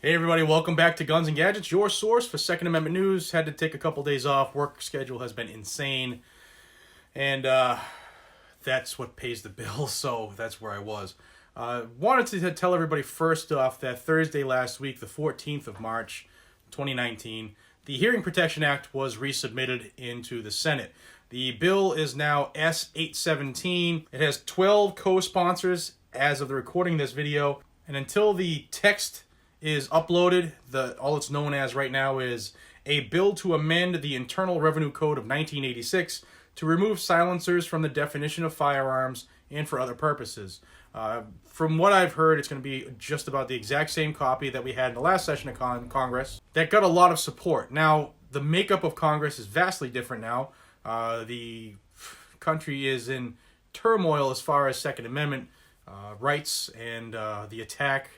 Hey everybody, welcome back to Guns and Gadgets, your source for Second Amendment news. Had to take a couple days off. Work schedule has been insane. And that's what pays the bills, so that's where I was. Wanted to tell everybody first off that Thursday last week, the 14th of March, 2019, the Hearing Protection Act was resubmitted into the Senate. The bill is now S-817. It has 12 co-sponsors as of the recording of this video. And until the text is uploaded, all it's known as right now is a bill to amend the Internal Revenue Code of 1986 to remove silencers from the definition of firearms and for other purposes. From what I've heard, it's going to be just about the exact same copy that we had in the last session of Congress that got a lot of support. Now, the makeup of Congress is vastly different now. The country is in turmoil as far as Second Amendment rights, and the attack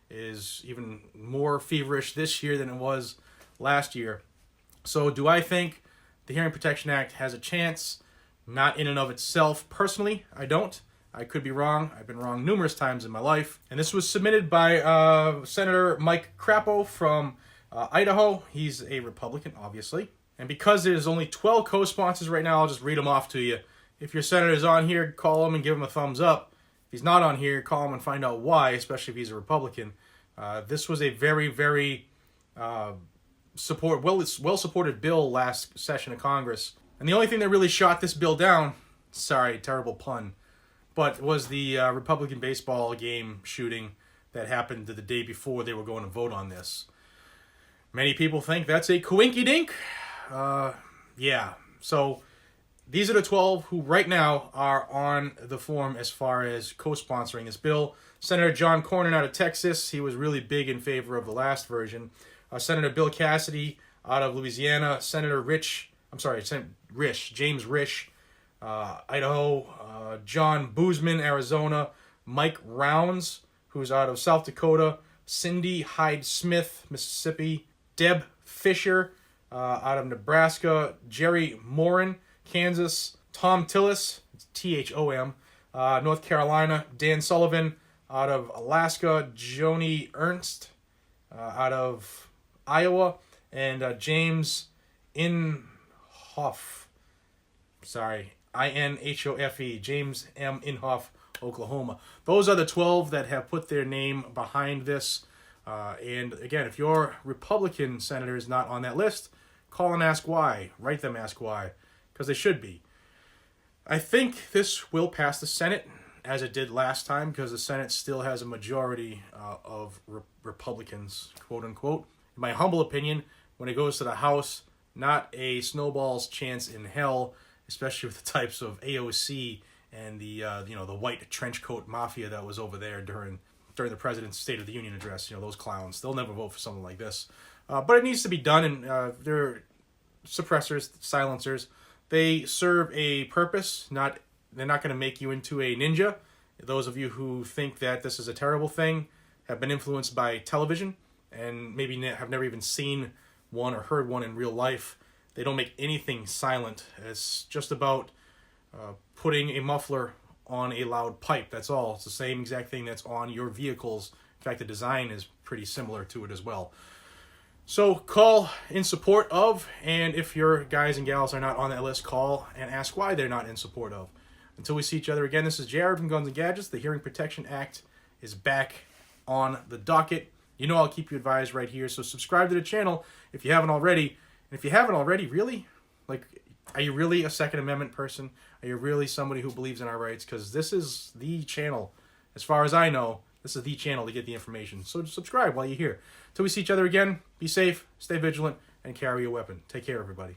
is even more feverish this year than it was last year. So do I think the Hearing Protection Act has a chance? Not in and of itself. Personally, I don't. I could be wrong. I've been wrong numerous times in my life. And this was submitted by Senator Mike Crapo from Idaho. He's a Republican, obviously. And because there's only 12 co-sponsors right now, I'll just read them off to you. If your senator's on here, call him and give him a thumbs up. If he's not on here, call him and find out why, especially if he's a Republican. This was a very, very well-supported bill last session of Congress. And the only thing that really shot this bill down, sorry, terrible pun, but was the Republican baseball game shooting that happened the day before they were going to vote on this. Many people think that's a coinky-dink. Yeah, so these are the 12 who right now are on the form as far as co-sponsoring this bill. Senator John Cornyn out of Texas, he was really big in favor of the last version. Senator Bill Cassidy out of Louisiana. Senator James Risch, Idaho. John Boozman, Arizona. Mike Rounds, who's out of South Dakota. Cindy Hyde-Smith, Mississippi. Deb Fisher, out of Nebraska. Jerry Morin, Kansas. Tom Tillis, Thom, North Carolina. Dan Sullivan out of Alaska. Joni Ernst out of Iowa. And James Inhofe, I-N-H-O-F-E, James M. Inhofe, Oklahoma. Those are the 12 that have put their name behind this. And again, if your Republican senator is not on that list, call and ask why. Write them, ask why, because they should be. I think this will pass the Senate, as it did last time, because the Senate still has a majority of Republicans, quote unquote. In my humble opinion, when it goes to the House, not a snowball's chance in hell, especially with the types of AOC and the white trench coat mafia that was over there during the president's State of the Union address. Those clowns, they'll never vote for something like this. But it needs to be done, and they're suppressors, silencers. They serve a purpose. They're not going to make you into a ninja. Those of you who think that this is a terrible thing have been influenced by television and maybe have never even seen one or heard one in real life. They don't make anything silent. It's just about putting a muffler on a loud pipe. That's all. It's the same exact thing that's on your vehicles. In fact, the design is pretty similar to it as well. So call in support of, and if your guys and gals are not on that list, call and ask why they're not in support of. Until we see each other again, this is Jared from Guns and Gadgets. The Hearing Protection Act is back on the docket. I'll keep you advised right here. So subscribe to the channel if you haven't already. And if you haven't already, really? Are you really a Second Amendment person? Are you really somebody who believes in our rights? Because this is the channel, as far as I know, this is the channel to get the information. So subscribe while you're here. Till we see each other again, be safe, stay vigilant, and carry a weapon. Take care, everybody.